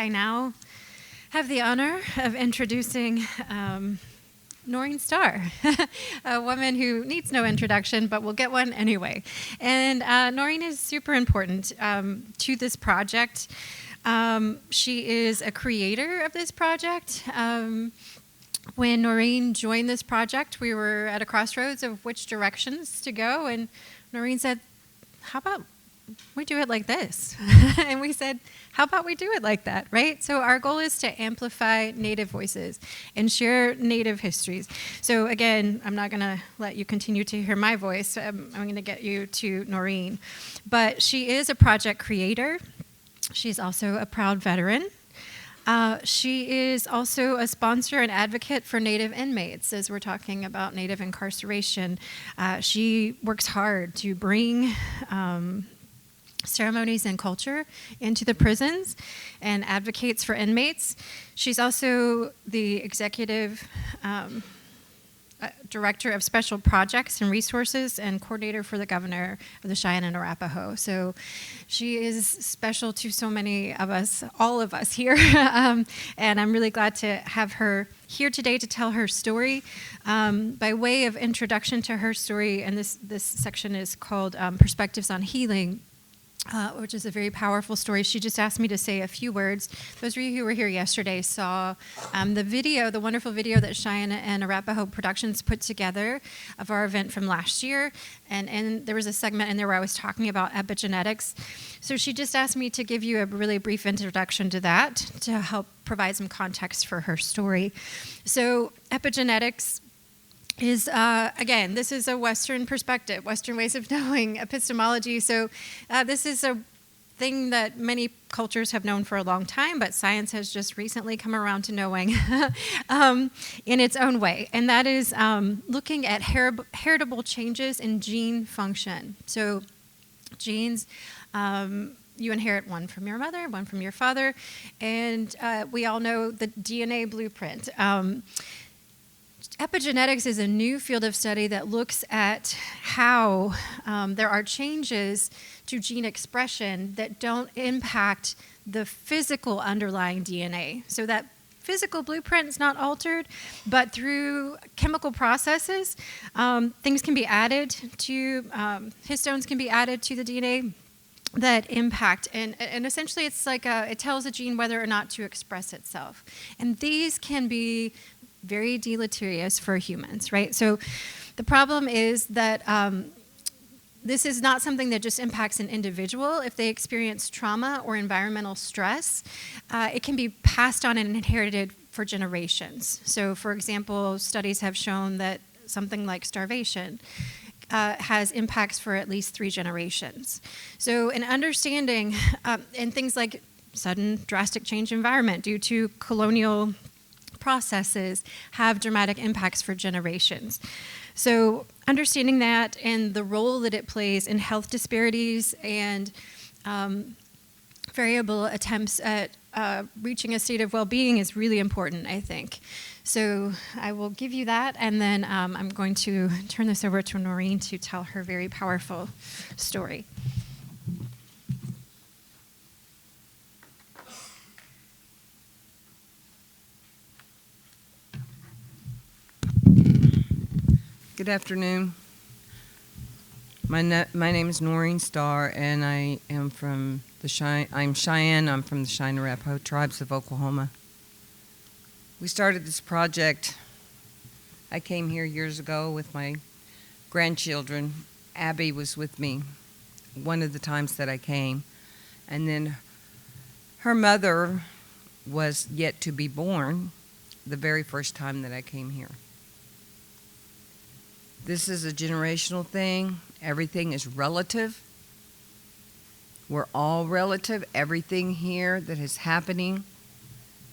I now have the honor of introducing Norene Starr, a woman who needs no introduction, but will get one anyway. And Norene is super important to this project. She is a creator of this project. When Norene joined this project, we were at a crossroads of which directions to go, and Norene said, how about we do it like this? And we said, how about we do it like that, right? So our goal is to amplify Native voices and share Native histories. So again, I'm not going to let you continue to hear my voice. I'm going to get you to Norene. But she is a project creator. She's also a proud veteran. She is also a sponsor and advocate for Native inmates, as we're talking about Native incarceration. She works hard to bring ceremonies and culture into the prisons and advocates for inmates. She's also the executive director of special projects and resources and coordinator for the governor of the Cheyenne and Arapaho. So she is special to so many of us, all of us here. And I'm really glad to have her here today to tell her story. By way of introduction to her story, and this section is called Perspectives on Healing, which is a very powerful story. She just asked me to say a few words. Those of you who were here yesterday saw the wonderful video that Cheyenne and Arapaho Productions put together of our event from last year. And there was a segment in there where I was talking about epigenetics. So she just asked me to give you a really brief introduction to that to help provide some context for her story. So epigenetics is, again, this is a Western perspective, Western ways of knowing epistemology. So this is a thing that many cultures have known for a long time, but science has just recently come around to knowing in its own way. And that is looking at heritable changes in gene function. So genes, you inherit one from your mother, one from your father, and we all know the DNA blueprint. Epigenetics is a new field of study that looks at how there are changes to gene expression that don't impact the physical underlying DNA. So that physical blueprint is not altered, but through chemical processes, things can be added to, histones can be added to the DNA that impact, and essentially it's like it tells a gene whether or not to express itself. And these can be very deleterious for humans, right? So the problem is that this is not something that just impacts an individual. If they experience trauma or environmental stress, it can be passed on and inherited for generations. So for example, studies have shown that something like starvation has impacts for at least 3 generations. So an understanding, and things like sudden drastic change in environment due to colonial processes have dramatic impacts for generations. So understanding that and the role that it plays in health disparities and variable attempts at reaching a state of well-being is really important, I think. So I will give you that, and then I'm going to turn this over to Norene to tell her very powerful story. Good afternoon. My name is Norene Starr, and I am from I'm Cheyenne. I'm from the Cheyenne Arapaho tribes of Oklahoma. We started this project. I came here years ago with my grandchildren. Abby was with me one of the times that I came, and then her mother was yet to be born the very first time that I came here. This is a generational thing. Everything is relative. We're all relative. Everything here that is happening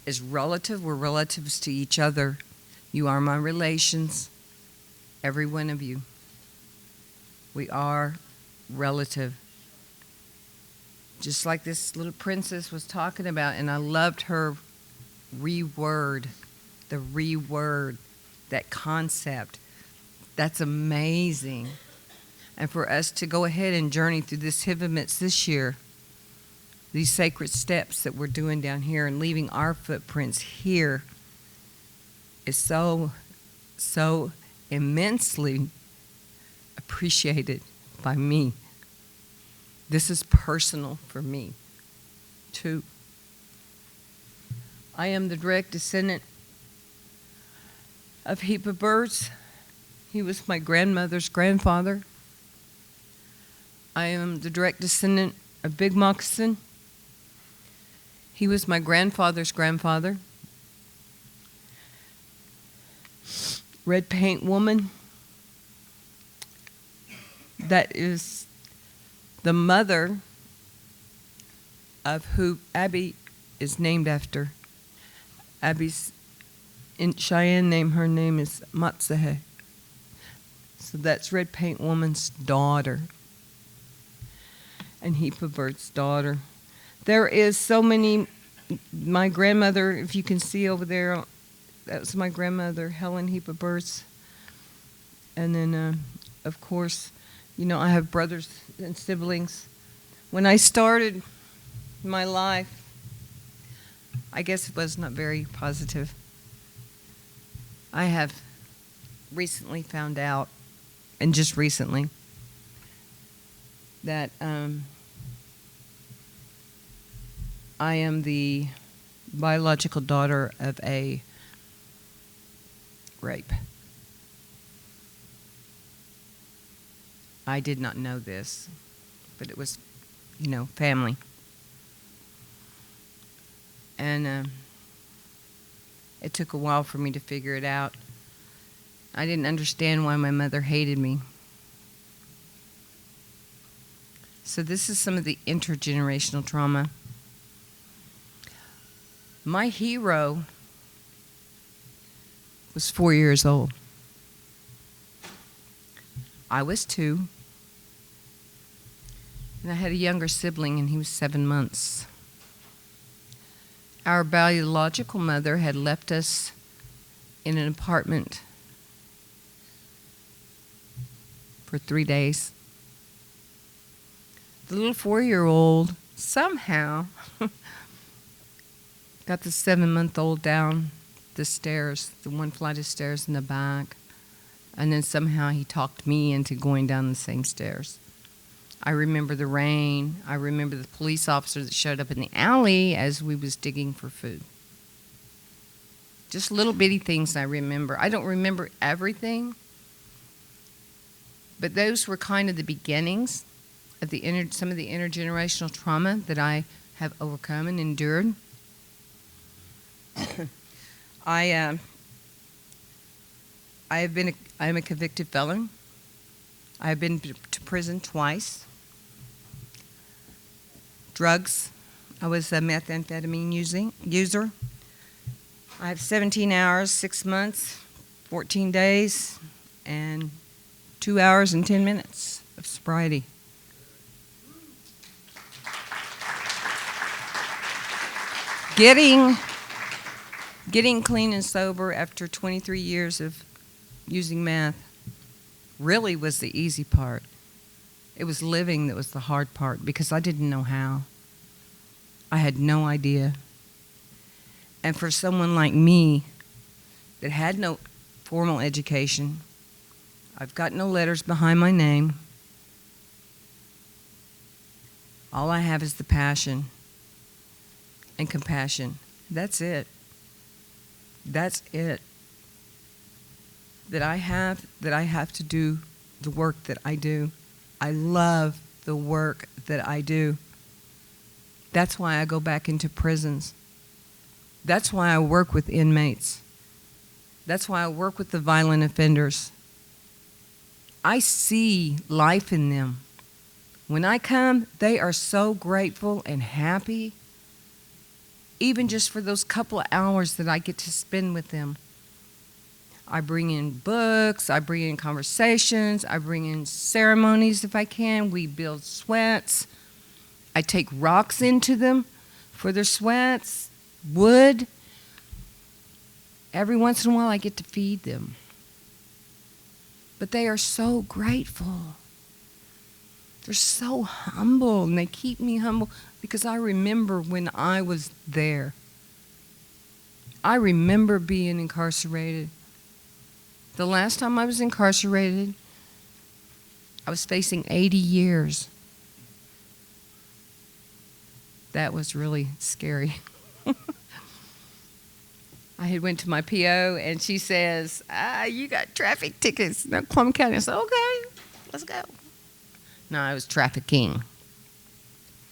is relative. We're relatives to each other. You are my relations, every one of you. We are relative. Just like this little princess was talking about, and I loved her reword, that concept. That's amazing. And for us to go ahead and journey through this Hivamits this year these sacred steps that we're doing down here and leaving our footprints here is so immensely appreciated by me. This is personal for me, too. I am the direct descendant of Heap of Birds. He was my grandmother's grandfather. I am the direct descendant of Big Moccasin. He was my grandfather's grandfather. Red Paint Woman. That is the mother of who Abby is named after. Abby's in Cheyenne name, her name is Matsahe. So that's Red Paint Woman's daughter. And Heap of Bird's daughter. There is so many, my grandmother, if you can see over there, that was my grandmother, Helen Heap of Birds. And then, of course, you know, I have brothers and siblings. When I started my life, I guess it was not very positive. I have recently found out, and just recently, that I am the biological daughter of a rape. I did not know this, but it was, you know, family. And it took a while for me to figure it out. I didn't understand why my mother hated me. So this is some of the intergenerational trauma. My hero was 4 years old. I was 2. And I had a younger sibling, and he was 7 months. Our biological mother had left us in an apartment for 3 days. The little 4-year-old somehow got the 7-month-old down the stairs, the one flight of stairs in the back, and then somehow he talked me into going down the same stairs. I remember the rain. I remember the police officer that showed up in the alley as we was digging for food. Just little bitty things I remember. I don't remember everything, but those were kind of the beginnings of some of the intergenerational trauma that I have overcome and endured. I am a convicted felon. I have been to prison twice. Drugs. I was a methamphetamine user. I have 17 hours, 6 months, 14 days, and 2 hours and 10 minutes of sobriety. Getting clean and sober after 23 years of using meth really was the easy part. It was living that was the hard part because I didn't know how. I had no idea. And for someone like me that had no formal education, I've got no letters behind my name. All I have is the passion and compassion. That's it. That's it. That I have to do the work that I do. I love the work that I do. That's why I go back into prisons. That's why I work with inmates. That's why I work with the violent offenders. I see life in them. When I come, they are so grateful and happy, even just for those couple of hours that I get to spend with them. I bring in books, I bring in conversations, I bring in ceremonies if I can. We build sweats. I take rocks into them for their sweats, wood. Every once in a while I get to feed them. But they are so grateful. They're so humble, and they keep me humble because I remember when I was there. I remember being incarcerated. The last time I was incarcerated, I was facing 80 years. That was really scary. I had went to my PO, and she says, you got traffic tickets in Oklahoma County. I said, okay, let's go. No, I was trafficking.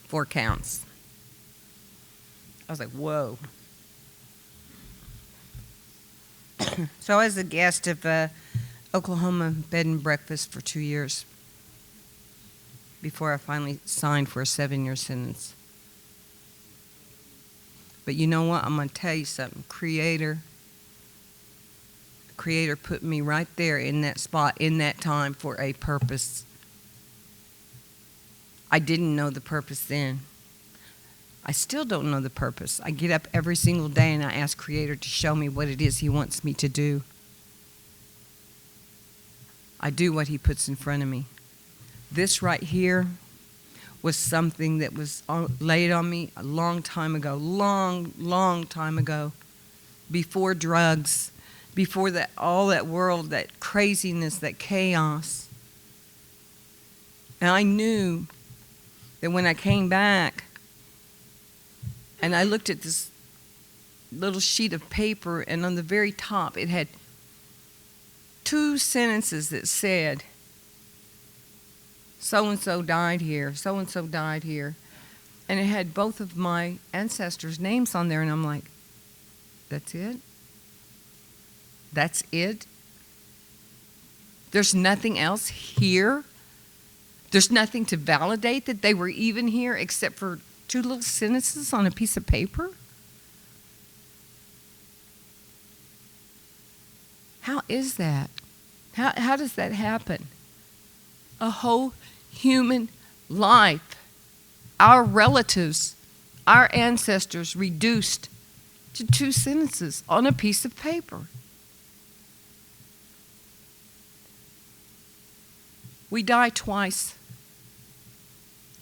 4 counts. I was like, whoa. So I was a guest of Oklahoma Bed and Breakfast for 2 years before I finally signed for a 7-year sentence. But you know what? I'm going to tell you something. Creator put me right there in that spot, in that time, for a purpose. I didn't know the purpose then. I still don't know the purpose. I get up every single day and I ask Creator to show me what it is He wants me to do. I do what He puts in front of me. This right here was something that was laid on me a long time ago, long time ago, before drugs, before all that world, that craziness, that chaos. And I knew that when I came back and I looked at this little sheet of paper, and on the very top it had 2 sentences that said, so-and-so died here, so-and-so died here. And it had both of my ancestors' names on there, and I'm like, that's it? That's it? There's nothing else here? There's nothing to validate that they were even here except for 2 little sentences on a piece of paper? How is that? How does that happen? A whole human life, our relatives, our ancestors reduced to 2 sentences on a piece of paper. We die twice.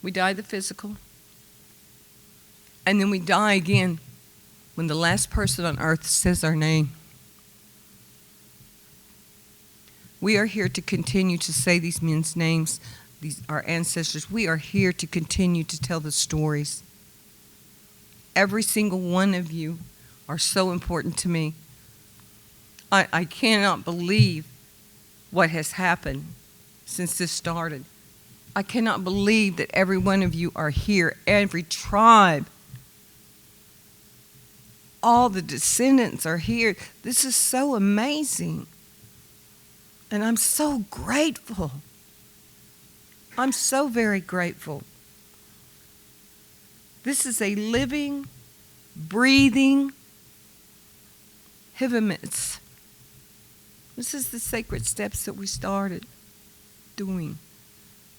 We die the physical, and then we die again when the last person on earth says our name. We are here to continue to say these men's names, our ancestors. We are here to continue to tell the stories. Every single one of you are so important to me. I cannot believe what has happened since this started. I cannot believe that every one of you are here, every tribe. All the descendants are here. This is so amazing. And I'm so grateful. I'm so very grateful. This is a living, breathing Hivamits. This is the sacred steps that we started doing.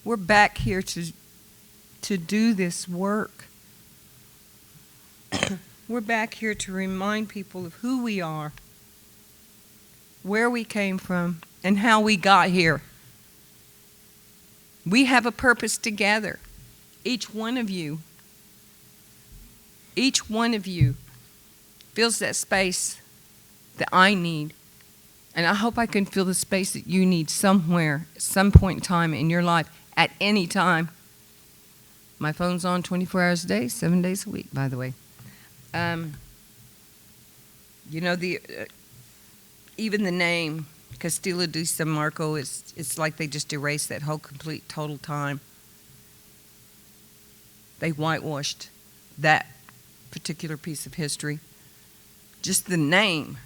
We're back here to do this work. We're back here to remind people of who we are, where we came from, and how we got here. We have a purpose together. Each one of you fills that space that I need. And I hope I can fill the space that you need somewhere, at some point in time in your life, at any time. My phone's on 24 hours a day, 7 days a week, by the way. Even the name, Castillo de San Marco, it's like they just erased that whole complete, total time. They whitewashed that particular piece of history. Just the name.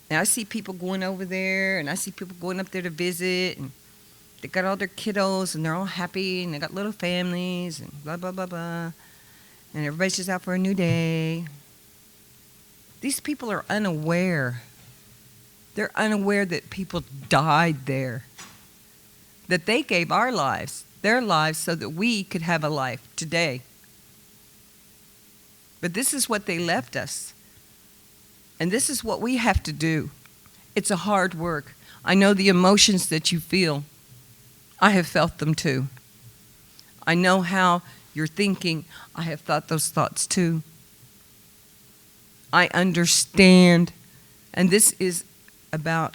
And I see people going over there, and I see people going up there to visit, and they got all their kiddos, and they're all happy, and they got little families, and blah, blah, blah, blah. And everybody's just out for a new day. These people are unaware. They're unaware that people died there, that they gave our lives, their lives, so that we could have a life today. But this is what they left us. And this is what we have to do. It's a hard work. I know the emotions that you feel. I have felt them too. I know how you're thinking. I have thought those thoughts too. I understand. And this is about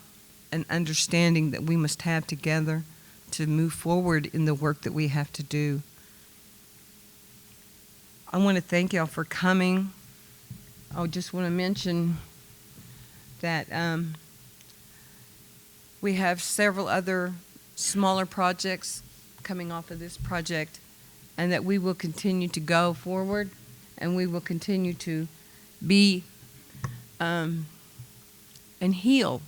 an understanding that we must have together to move forward in the work that we have to do. I want to thank y'all for coming. I just want to mention that we have several other smaller projects coming off of this project, and that we will continue to go forward, and we will continue to be and heal.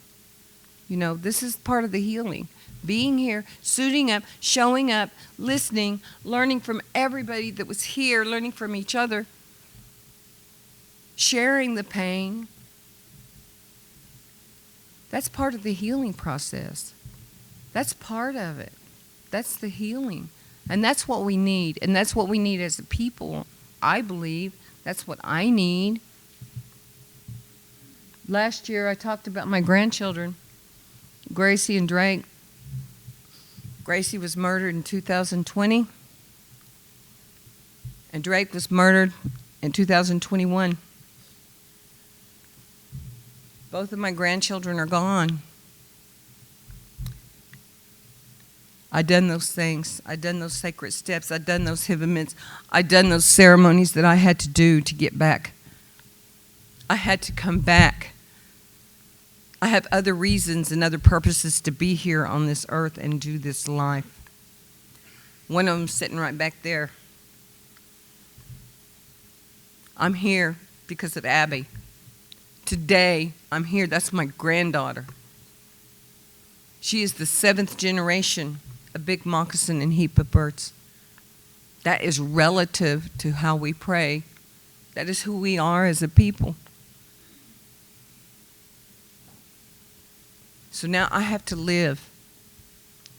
You know, this is part of the healing. Being here, suiting up, showing up, listening, learning from everybody that was here, learning from each other, sharing the pain. That's part of the healing process. That's part of it. That's the healing. And that's what we need. And that's what we need as a people, I believe. That's what I need. Last year I talked about my grandchildren, Gracie and Drake. Gracie was murdered in 2020, and Drake was murdered in 2021. Both of my grandchildren are gone. I done those things. I done those sacred steps. I done those hivaments. I done those ceremonies that I had to do to get back. I had to come back. I have other reasons and other purposes to be here on this earth and do this life. One of them sitting right back there. I'm here because of Abby. Today, I'm here. That's my granddaughter. She is the 7th generation of Big Moccasin and Heap of Birds. That is relative to how we pray. That is who we are as a people. So now I have to live.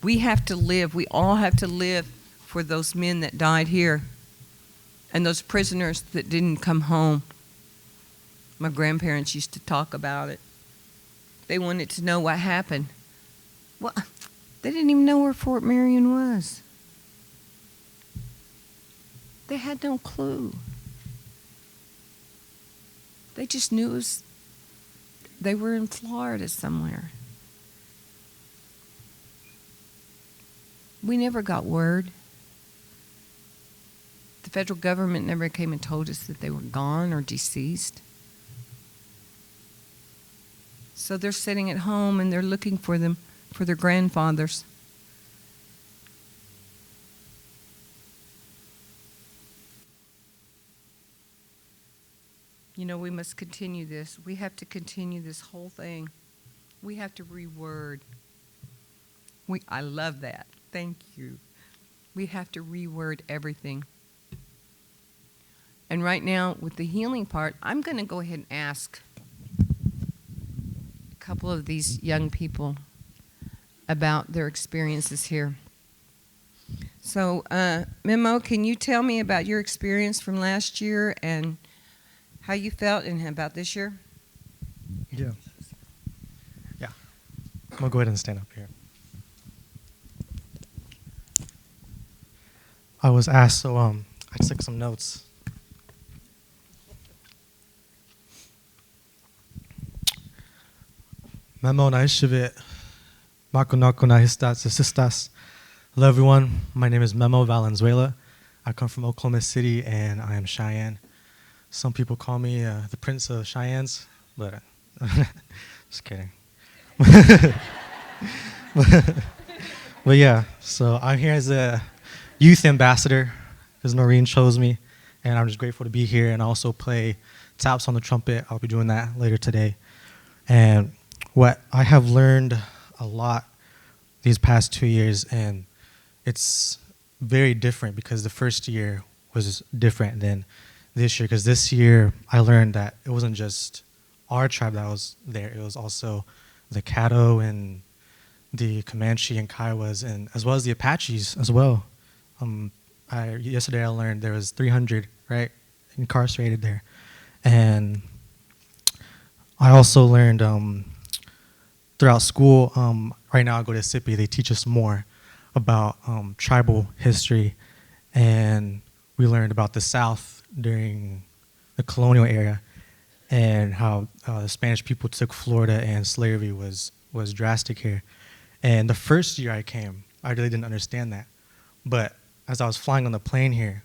We have to live. We all have to live for those men that died here and those prisoners that didn't come home. My grandparents used to talk about it. They wanted to know what happened. Well, they didn't even know where Fort Marion was. They had no clue. They just knew they were in Florida somewhere. We never got word. The federal government never came and told us that they were gone or deceased. So they're sitting at home and they're looking for them, for their grandfathers. You know, we must continue this. We have to continue this whole thing. We have to reword. I love that. Thank you. We have to reword everything. And right now, with the healing part, I'm going to go ahead and ask a couple of these young people about their experiences here. So, Memo, can you tell me about your experience from last year and how you felt and about this year? Yeah. I'm going to go ahead and stand up here. I was asked, so I took some notes. Memo na ishivit, makunako na histats assistas. Hello everyone, my name is Memo Valenzuela. I come from Oklahoma City and I am Cheyenne. Some people call me the Prince of Cheyennes, but just kidding. but yeah, so I'm here as a youth ambassador because Norene chose me, and I'm just grateful to be here and also play taps on the trumpet. I'll be doing that later today. And what I have learned a lot these past 2 years, and it's very different because the first year was different than this year, because this year I learned that it wasn't just our tribe that was there, it was also the Caddo and the Comanche and Kiowas, and as well as the Apaches as well. Yesterday I learned there was 300, right, incarcerated there. And I also learned throughout school, right now I go to SIPI, they teach us more about tribal history, and we learned about the South during the colonial era and how the Spanish people took Florida and slavery was drastic here. And the first year I came, I really didn't understand that. But as I was flying on the plane here,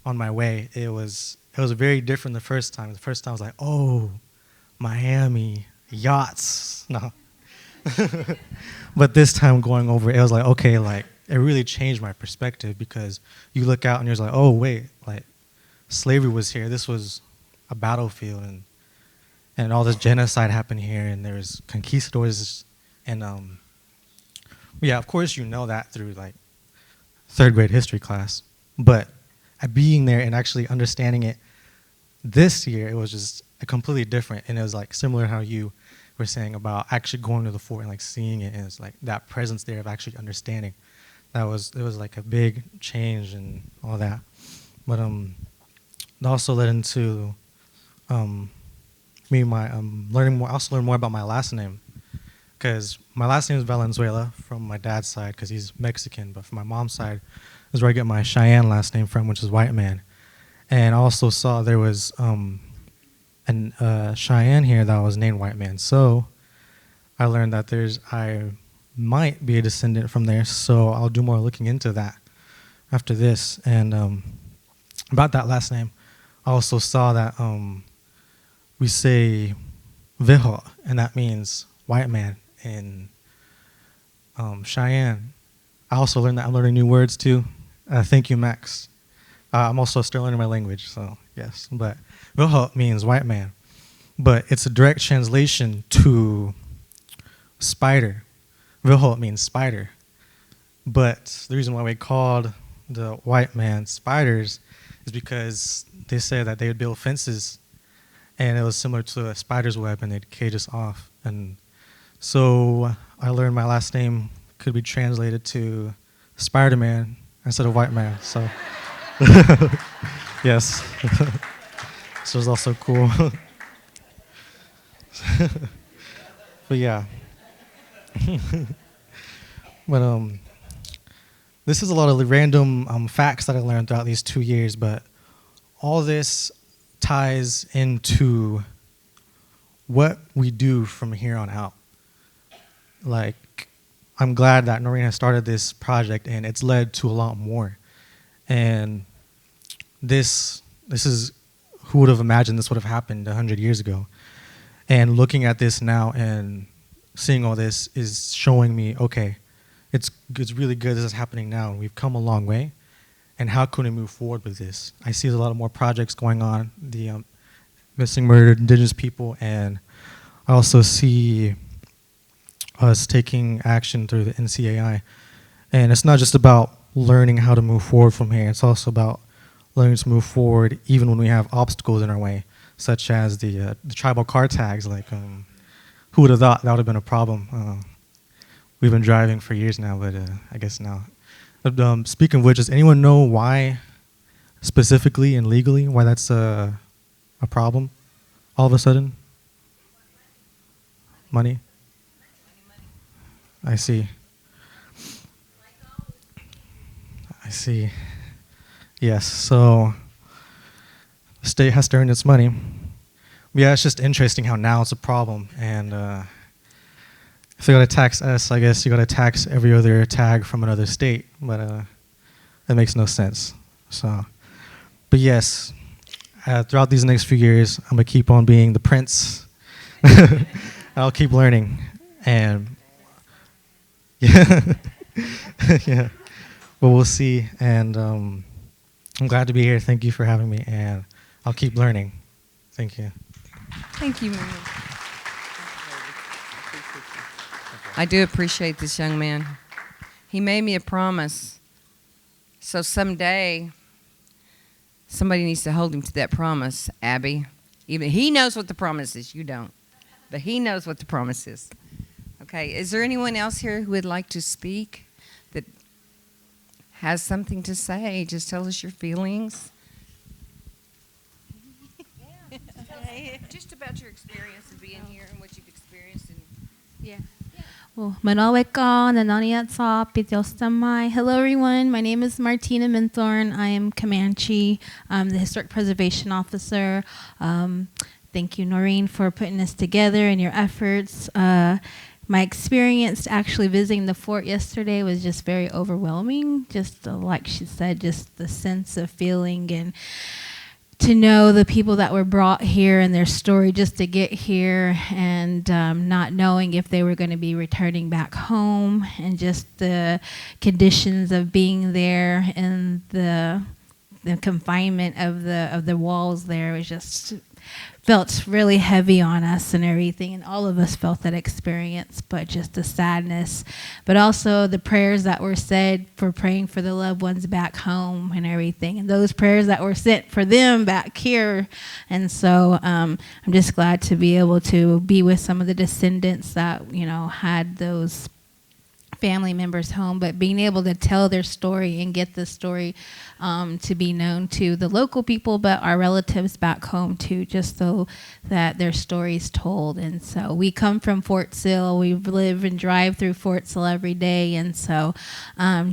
on my way, it was very different the first time. The first time I was like, oh, Miami, yachts. No. But this time going over, it was like, okay, like, it really changed my perspective, because you look out and you're like, oh, wait, like, slavery was here. This was a battlefield, and all this genocide happened here, and there was conquistadors, and yeah, of course you know that through like third grade history class, but being there and actually understanding it this year, it was just completely different, and it was like similar how you were saying about actually going to the fort and like seeing it, and it's like that presence there of actually understanding. It was like a big change and all that, but it also led into me learning more. I also learned more about my last name, because my last name is Valenzuela from my dad's side, because he's Mexican, but from my mom's side is where I get my Cheyenne last name from, which is white man. And I also saw there was Cheyenne here that was named white man. So I learned that I might be a descendant from there, so I'll do more looking into that after this. And about that last name, I also saw that we say Vejo, and that means white man in Cheyenne. I also learned that I'm learning new words too. Thank you, Max. I'm also still learning my language, so yes. But Vejo means white man, but it's a direct translation to spider. Vejo means spider, but the reason why we called the white man spiders is because they said that they would build fences, and it was similar to a spider's web, and they'd cage us off. And so I learned my last name could be translated to Spider-Man instead of white man. So yes, this was also cool. But yeah, but this is a lot of random facts that I learned throughout these 2 years, but all this ties into what we do from here on out. Like, I'm glad that Norene has started this project, and it's led to a lot more. And this is, who would have imagined this would have happened 100 years ago? And looking at this now and seeing all this is showing me, okay, it's really good this is happening now. We've come a long way. And how can we move forward with this? I see there's a lot of more projects going on, the missing, murdered indigenous people, and I also see us taking action through the NCAI. And it's not just about learning how to move forward from here. It's also about learning to move forward even when we have obstacles in our way, such as the tribal car tags. Like, who would have thought that would have been a problem? We've been driving for years now, but I guess now. But, speaking of which, does anyone know why, specifically and legally, why that's a problem all of a sudden? Money? I see. I see. Yes, so the state has to earn its money. Yeah, it's just interesting how now it's a problem, and if they got to tax us, I guess you got to tax every other tag from another state, but that makes no sense. So, but yes, throughout these next few years, I'm gonna keep on being the prince. I'll keep learning, and yeah, yeah. But we'll see, and I'm glad to be here. Thank you for having me, and I'll keep learning. Thank you. Thank you, Marion. I do appreciate this young man. He made me a promise. So someday, somebody needs to hold him to that promise, Abby. Even he knows what the promise is. You don't. But he knows what the promise is. Okay, is there anyone else here who would like to speak that has something to say? Just tell us your feelings. Just about your experience of being here and what you've experienced. And Yeah. Manaweka, Nananiatsa, Pitiostamai. Hello, everyone. My name is Martina Minthorn. I am Comanche. I'm the Historic Preservation Officer. Thank you, Norene, for putting this together and your efforts. My experience actually visiting the fort yesterday was just very overwhelming. Just like she said, just the sense of feeling and to know the people that were brought here and their story just to get here and not knowing if they were going to be returning back home and just the conditions of being there and the confinement of the walls there was just felt really heavy on us and everything, and all of us felt that experience, but just the sadness, but also the prayers that were said for praying for the loved ones back home and everything, and those prayers that were sent for them back here. And so I'm just glad to be able to be with some of the descendants that, you know, had those family members home, but being able to tell their story and get the story to be known to the local people, but our relatives back home too, just so that their story's told. And so we come from Fort Sill. We live and drive through Fort Sill every day. And so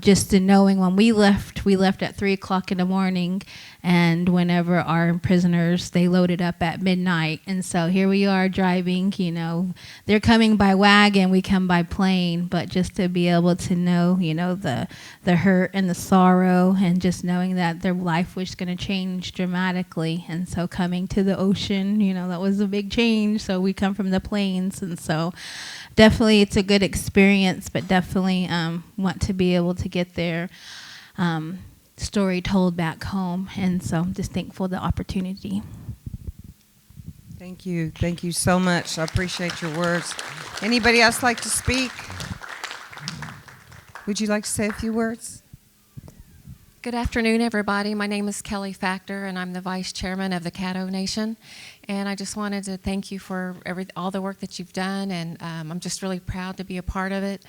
just in knowing when we left at 3 o'clock in the morning, and whenever our prisoners, they loaded up at midnight. And so here we are driving, you know, they're coming by wagon, we come by plane, but just to be able to know, you know, the hurt and the sorrow, and just knowing that their life was going to change dramatically. And so coming to the ocean, you know, that was a big change. So we come from the plains, and so definitely it's a good experience, but definitely want to be able to get their story told back home. And so I'm just thankful for the opportunity. Thank you. Thank you so much. I appreciate your words. Anybody else like to speak? Would you like to say a few words? Good afternoon, everybody. My name is Kelly Factor, and I'm the Vice Chairman of the Caddo Nation. And I just wanted to thank you for all the work that you've done, and I'm just really proud to be a part of it.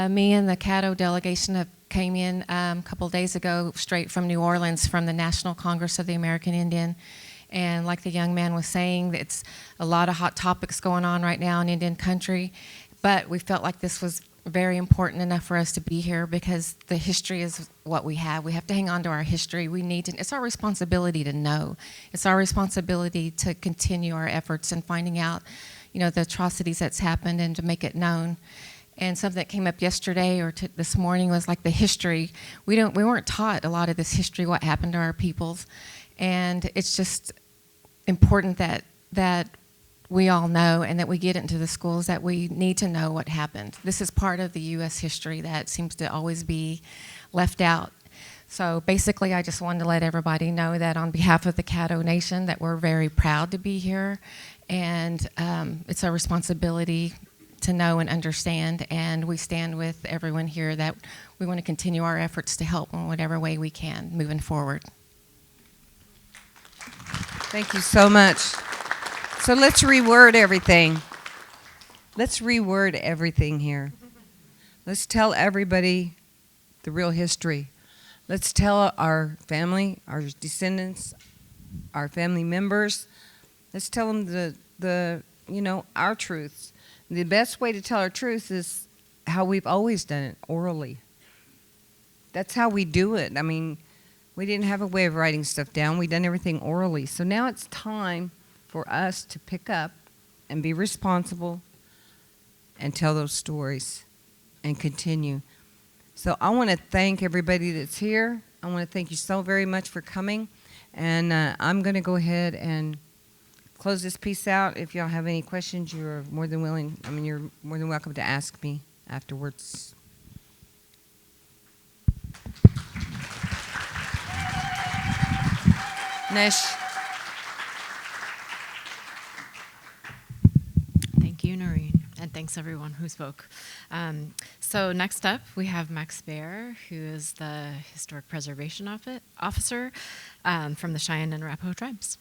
Me and the Caddo delegation came in a couple days ago straight from New Orleans from the National Congress of the American Indian. And like the young man was saying, it's a lot of hot topics going on right now in Indian country, but we felt like this was very important enough for us to be here because the history is what we have. We have to hang on to our history. We need to, it's our responsibility to know. It's our responsibility to continue our efforts in finding out, you know, the atrocities that's happened and to make it known. And something that came up yesterday or this morning was like the history. We weren't taught a lot of this history, what happened to our peoples. And it's just important that we all know and that we get into the schools that we need to know what happened. This is part of the U.S. history that seems to always be left out. So basically, I just wanted to let everybody know that on behalf of the Caddo Nation that we're very proud to be here. And it's our responsibility to know and understand, and we stand with everyone here that we want to continue our efforts to help in whatever way we can moving forward. Thank you so much. So let's reword everything. Let's reword everything here. Let's tell everybody the real history. Let's tell our family, our descendants, our family members. Let's tell them the you know, our truths. The best way to tell our truth is how we've always done it, orally. That's how we do it. I mean, we didn't have a way of writing stuff down. We've done everything orally. So now it's time for us to pick up and be responsible and tell those stories and continue. So I want to thank everybody that's here. I want to thank you so very much for coming. And I'm going to go ahead and close this piece out. If y'all have any questions, you're more than welcome to ask me afterwards. Nesh. Thank you, Norene, and thanks everyone who spoke. So next up, we have Max Bear, who is the Historic Preservation Officer from the Cheyenne and Arapaho tribes.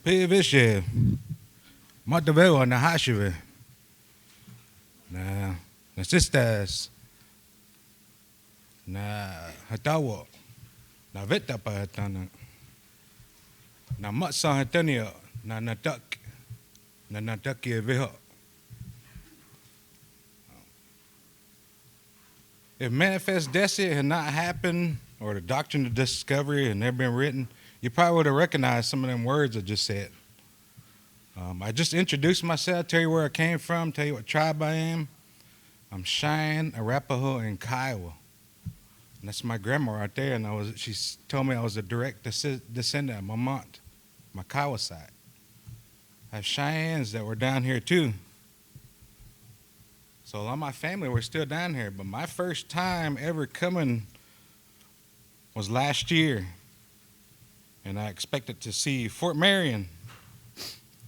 Pevishe, Mataveo na hashive. Na sisters. Na hatawo. Na veta pa hatana. Na matsa hatania. Na natak. Na nataki veho. If Manifest Destiny had not happened, or the Doctrine of Discovery had never been written, you probably would have recognized some of them words I just said. I just introduced myself, tell you where I came from, tell you what tribe I am. I'm Cheyenne, Arapaho, and Kiowa. And that's my grandma right there, and she told me I was a direct descendant of my aunt, my Kiowa side. I have Cheyennes that were down here too. So a lot of my family were still down here, but my first time ever coming was last year. And I expected to see Fort Marion,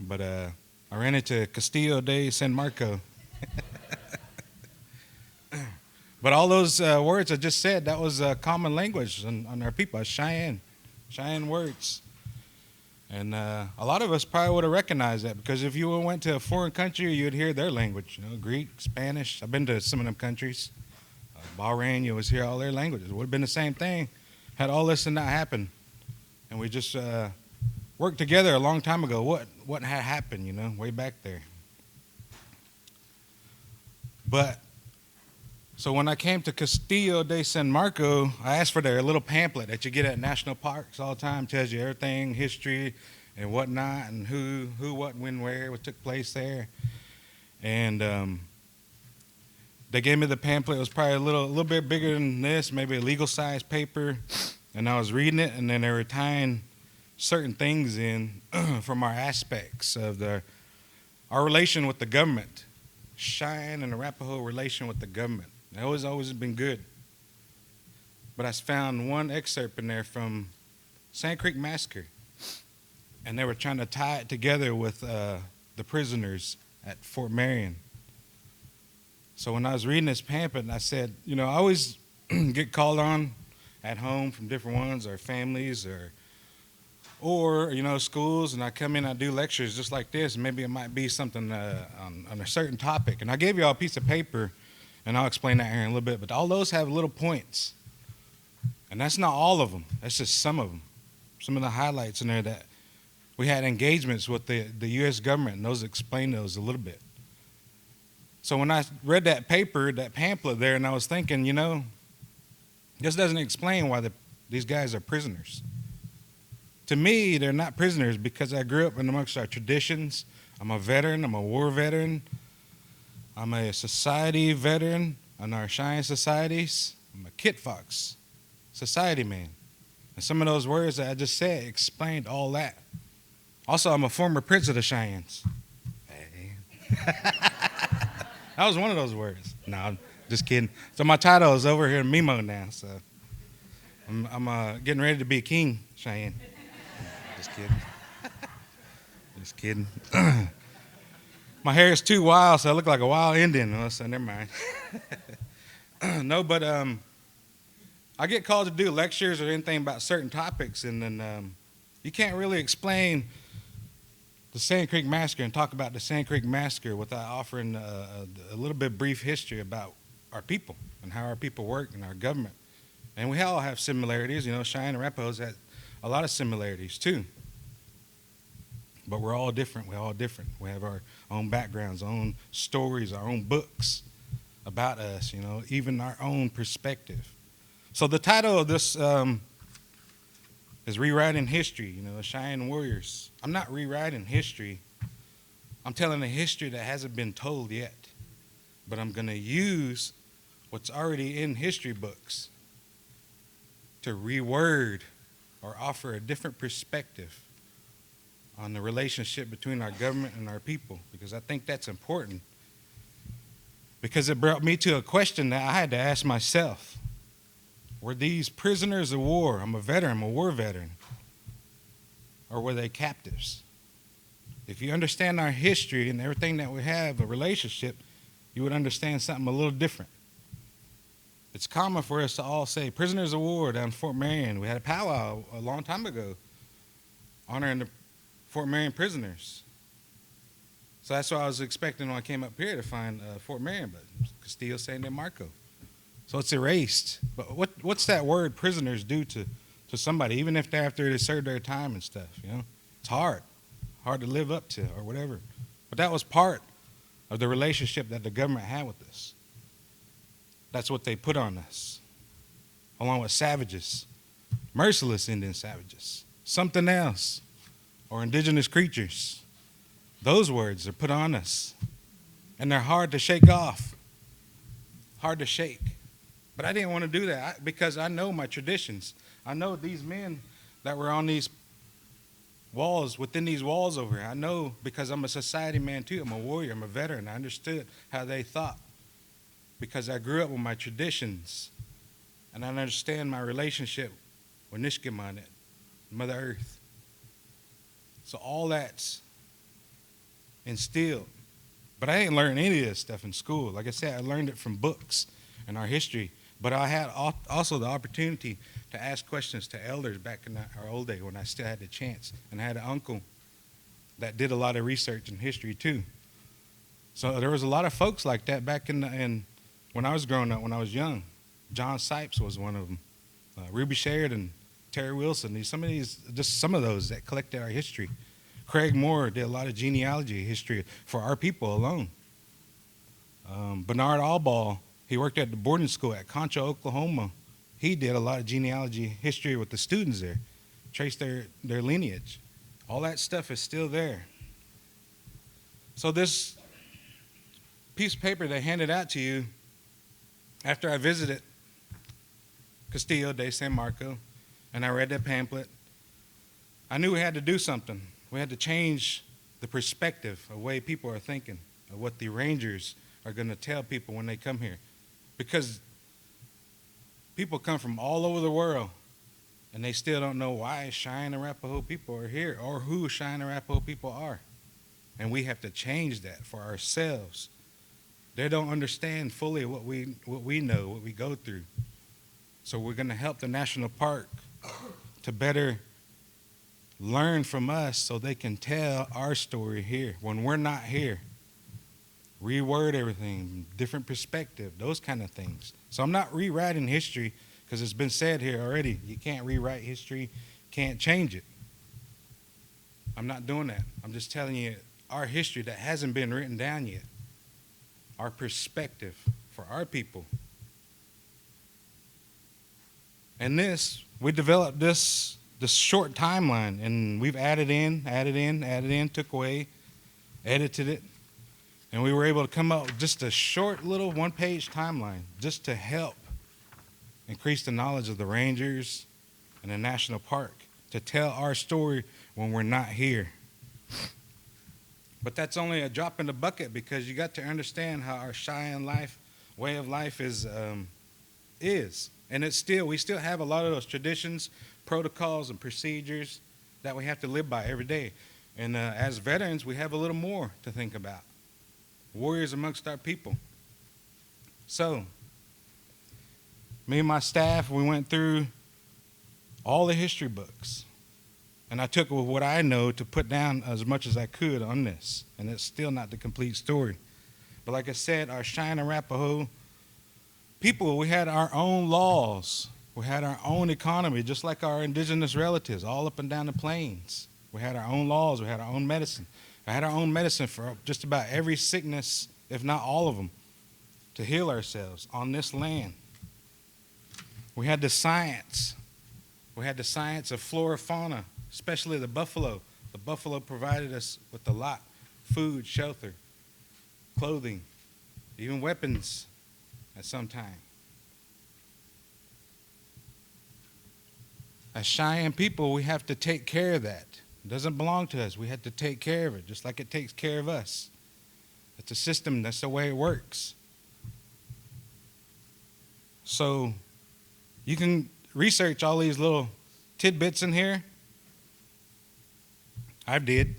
but I ran into Castillo de San Marco. But all those words I just said, that was a common language on our people, Cheyenne words. And a lot of us probably would have recognized that, because if you went to a foreign country, you'd hear their language, Greek, Spanish. I've been to some of them countries. Bahrain, you always hear all their languages. It would have been the same thing had all this not happened. And we just worked together a long time ago. What had happened, way back there. But, so when I came to Castillo de San Marco, I asked for their little pamphlet that you get at national parks all the time. Tells you everything, history and whatnot, and who, what, when, where, what took place there. And they gave me the pamphlet. It was probably a little bit bigger than this, maybe a legal size paper. And I was reading it, and then they were tying certain things in from our aspects of our relation with the government. Cheyenne and Arapaho relation with the government. That was always been good. But I found one excerpt in there from Sand Creek Massacre, and they were trying to tie it together with the prisoners at Fort Marion. So when I was reading this pamphlet, I said, I always get called on at home from different ones, or families, or schools, and I come in, I do lectures just like this. Maybe it might be something on a certain topic. And I gave you all a piece of paper, and I'll explain that here in a little bit. But all those have little points, and that's not all of them. That's just some of them. Some of the highlights in there that we had engagements with the U.S. government, and those explain those a little bit. So when I read that paper, that pamphlet there, and I was thinking, this doesn't explain why these guys are prisoners. To me, they're not prisoners because I grew up in amongst our traditions. I'm a veteran. I'm a war veteran. I'm a society veteran in our Cheyenne societies. I'm a Kit Fox society man. And some of those words that I just said explained all that. Also, I'm a former prince of the Cheyennes. Hey. That was one of those words. No, I'm just kidding. So my title is over here in Memo now. So I'm getting ready to be a king, Cheyenne. Just kidding. Just kidding. My hair is too wild, so I look like a wild Indian. So never mind. No, but I get called to do lectures or anything about certain topics, and then you can't really explain the Sand Creek Massacre and talk about the Sand Creek Massacre without offering a little bit brief history about our people and how our people work and our government. And we all have similarities. Cheyenne and Arapaho's had a lot of similarities too. But we're all different. We're all different. We have our own backgrounds, our own stories, our own books about us, even our own perspective. So the title of this is Rewriting History, Cheyenne Warriors. I'm not rewriting history. I'm telling a history that hasn't been told yet. But I'm going to use what's already in history books to reword or offer a different perspective on the relationship between our government and our people, because I think that's important. Because it brought me to a question that I had to ask myself. Were these prisoners of war? I'm a veteran, I'm a war veteran. Or were they captives? If you understand our history and everything that we have, a relationship, you would understand something a little different. It's common for us to all say, prisoners of war down Fort Marion. We had a powwow a long time ago honoring the Fort Marion prisoners. So that's what I was expecting when I came up here to find Fort Marion, but Castillo, San Marco. So it's erased. But what's that word prisoners do to somebody, even if they're after they served their time and stuff, you know? It's hard to live up to or whatever. But that was part of the relationship that the government had with us. That's what they put on us, along with savages, merciless Indian savages, something else, or indigenous creatures. Those words are put on us, and they're hard to shake off, hard to shake. But I didn't want to do that because I know my traditions. I know these men that were on these walls, within these walls over here. I know because I'm a society man too. I'm a warrior. I'm a veteran. I understood how they thought because I grew up with my traditions, and I understand my relationship with Nishkimanet, Mother Earth. So all that's instilled. But I didn't learn any of this stuff in school. Like I said, I learned it from books and our history. But I had also the opportunity to ask questions to elders back in our old day when I still had the chance. And I had an uncle that did a lot of research in history too. So there was a lot of folks like that back in when I was growing up, when I was young. John Sipes was one of them. Ruby Sheridan, Terry Wilson, some of those that collected our history. Craig Moore did a lot of genealogy history for our people alone. Bernard Allball, he worked at the boarding school at Concho, Oklahoma. He did a lot of genealogy history with the students there, traced their lineage. All that stuff is still there. So this piece of paper they handed out to you after I visited Castillo de San Marco, and I read that pamphlet, I knew we had to do something. We had to change the perspective of the way people are thinking, of what the rangers are going to tell people when they come here. Because people come from all over the world, and they still don't know why Cheyenne and Arapaho people are here or who Cheyenne and Arapaho people are. And we have to change that for ourselves. They don't understand fully what we know, what we go through. So we're going to help the national park to better learn from us so they can tell our story here when we're not here. Reword everything, different perspective, those kind of things. So I'm not rewriting history because it's been said here already. You can't rewrite history, can't change it. I'm not doing that. I'm just telling you our history that hasn't been written down yet, our perspective for our people. And we developed this short timeline, and we've added in, took away, edited it. And we were able to come up with just a short little one-page timeline just to help increase the knowledge of the rangers and the national park, to tell our story when we're not here. But that's only a drop in the bucket because you got to understand how our Cheyenne way of life is. And we still have a lot of those traditions, protocols, and procedures that we have to live by every day. And as veterans, we have a little more to think about. Warriors amongst our people. So, me and my staff, we went through all the history books. And I took what I know to put down as much as I could on this. And it's still not the complete story. But like I said, our Cheyenne and Arapaho people, we had our own laws. We had our own economy, just like our indigenous relatives, all up and down the plains. We had our own laws. We had our own medicine. I had our own medicine for just about every sickness, if not all of them, to heal ourselves on this land. We had the science. We had the science of flora, fauna, especially the buffalo. The buffalo provided us with a lot: food, shelter, clothing, even weapons at some time. As Cheyenne people, we have to take care of that. It doesn't belong to us. We have to take care of it, just like it takes care of us. It's a system. That's the way it works. So you can research all these little tidbits in here. I did.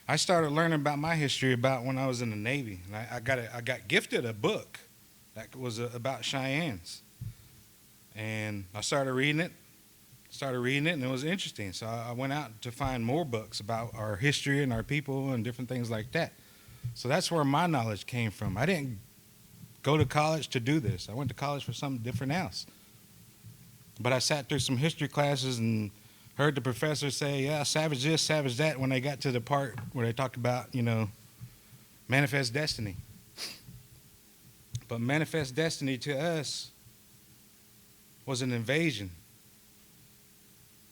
I started learning about my history about when I was in the Navy. And I got gifted a book that was about Cheyennes. And I started reading it, and it was interesting. So I went out to find more books about our history and our people and different things like that. So that's where my knowledge came from. I didn't go to college to do this. I went to college for something different else. But I sat through some history classes and heard the professor say, yeah, savage this, savage that, when they got to the part where they talked about, manifest destiny. But manifest destiny to us was an invasion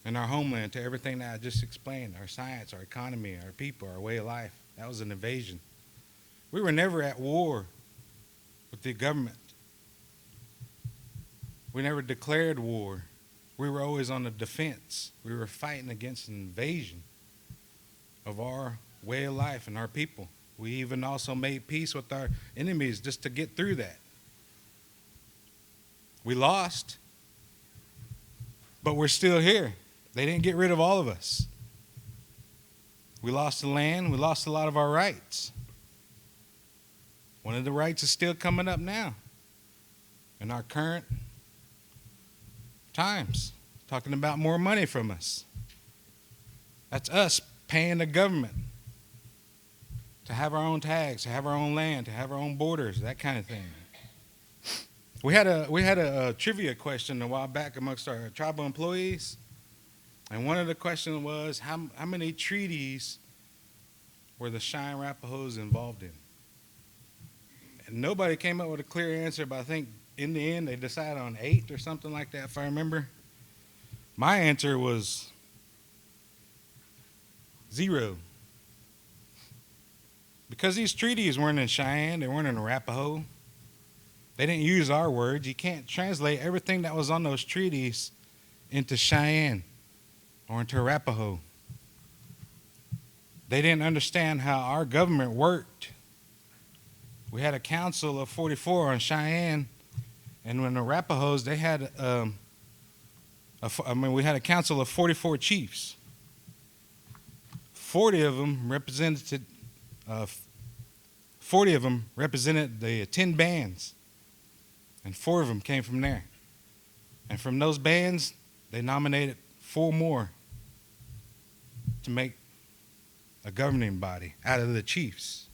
in our homeland to everything that I just explained, our science, our economy, our people, our way of life. That was an invasion. We were never at war with the government. We never declared war. We were always on the defense. We were fighting against an invasion of our way of life and our people. We even also made peace with our enemies just to get through that. We lost, but we're still here. They didn't get rid of all of us. We lost the land. We lost a lot of our rights. One of the rights is still coming up now in our current times, talking about more money from us. That's us paying the government to have our own tags, to have our own land, to have our own borders, that kind of thing. We had a trivia question a while back amongst our tribal employees, and one of the questions was how many treaties were the Cheyenne Arapahos involved in? And nobody came up with a clear answer, but I think in the end they decided on 8 or something like that, if I remember. My answer was 0. Because these treaties weren't in Cheyenne, they weren't in Arapaho. They didn't use our words. You can't translate everything that was on those treaties into Cheyenne or into Arapaho. They didn't understand how our government worked. We had a council of 44 on Cheyenne, and when the Arapahos, they had, we had a council of 44 chiefs. 40 of them represented the 10 bands, and 4 of them came from there. And from those bands, they nominated 4 more to make a governing body out of the chiefs.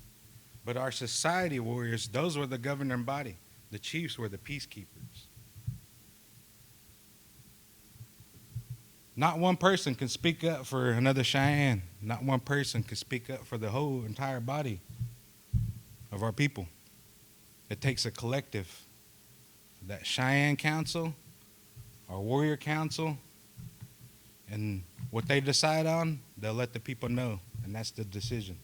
But our society warriors, those were the governing body. The chiefs were the peacekeepers. Not one person can speak up for another Cheyenne. Not one person can speak up for the whole entire body of our people. It takes a collective. That Cheyenne Council, our Warrior Council, and what they decide on, they'll let the people know, and that's the decision.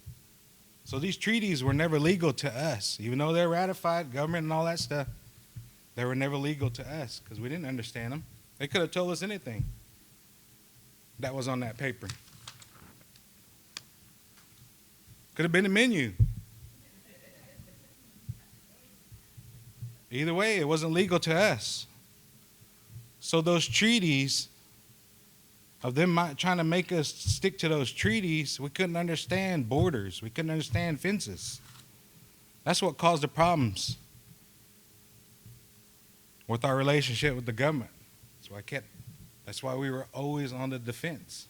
So these treaties were never legal to us. Even though they're ratified, government and all that stuff, they were never legal to us because we didn't understand them. They could have told us anything that was on that paper. Could have been a menu. Either way, it wasn't legal to us. So those treaties, of them trying to make us stick to those treaties, we couldn't understand borders. We couldn't understand fences. That's what caused the problems with our relationship with the government. That's why we were always on the defense.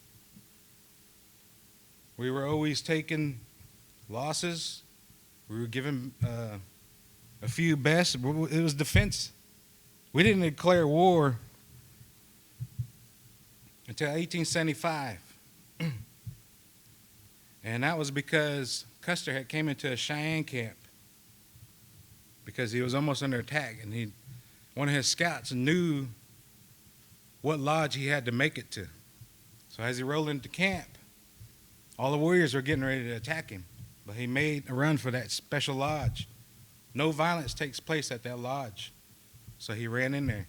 We were always taking losses. We were given a few best. It was defense. We didn't declare war until 1875. And that was because Custer had came into a Cheyenne camp because he was almost under attack, and one of his scouts knew what lodge he had to make it to. So as he rolled into camp, all the warriors were getting ready to attack him, but he made a run for that special lodge. No violence takes place at that lodge. So he ran in there.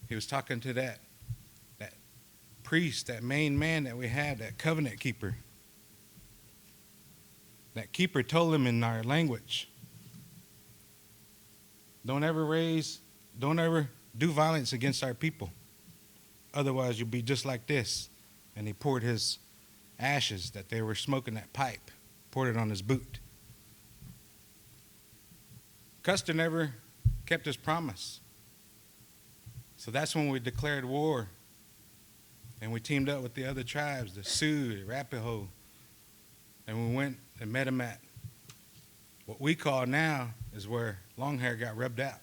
He was talking to that priest, that main man that we had, that covenant keeper. That keeper told him in our language, don't ever do violence against our people. Otherwise, you'll be just like this. And he poured his ashes that they were smoking, that pipe, poured it on his boot. Custer never kept his promise. So that's when we declared war. And we teamed up with the other tribes, the Sioux, the Arapaho. And we went and met them at What we call now is where long hair got rubbed out.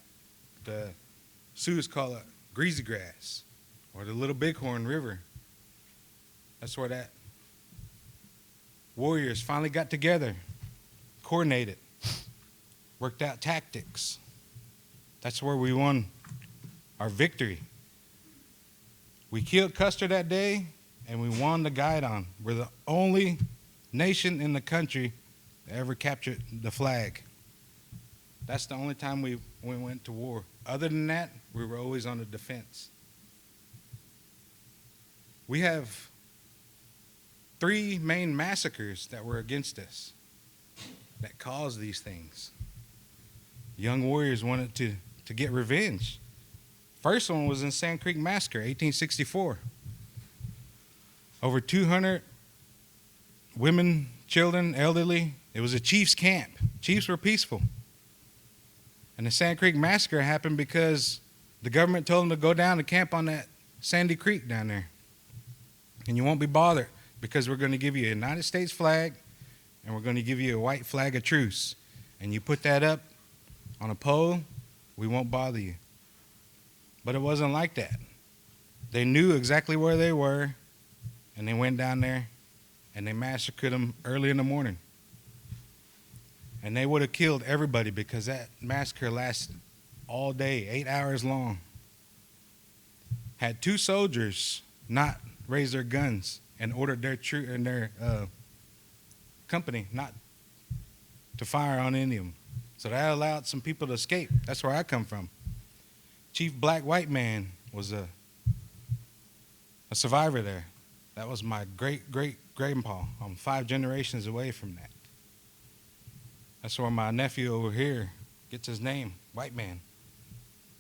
The Sioux call it greasy grass, or the Little Bighorn River. That's where that warriors finally got together, coordinated, worked out tactics. That's where we won our victory. We killed Custer that day, and we won the Guidon. We're the only nation in the country that ever captured the flag. That's the only time we went to war. Other than that, we were always on the defense. We have 3 main massacres that were against us that caused these things. Young warriors wanted to get revenge. First one was in Sand Creek Massacre, 1864. Over 200 women, children, elderly. It was a chief's camp. Chiefs were peaceful. And the Sand Creek Massacre happened because the government told them to go down to camp on that Sandy Creek down there. And you won't be bothered because we're going to give you a United States flag and we're going to give you a white flag of truce. And you put that up on a pole, we won't bother you. But it wasn't like that. They knew exactly where they were, and they went down there and they massacred them early in the morning. And they would have killed everybody because that massacre lasted all day, 8 hours long. Had 2 soldiers not raise their guns and ordered their company not to fire on any of them. So that allowed some people to escape. That's where I come from. Chief Black White Man was a survivor there. That was my great-great-grandpa. I'm 5 generations away from that. That's where my nephew over here gets his name, White Man.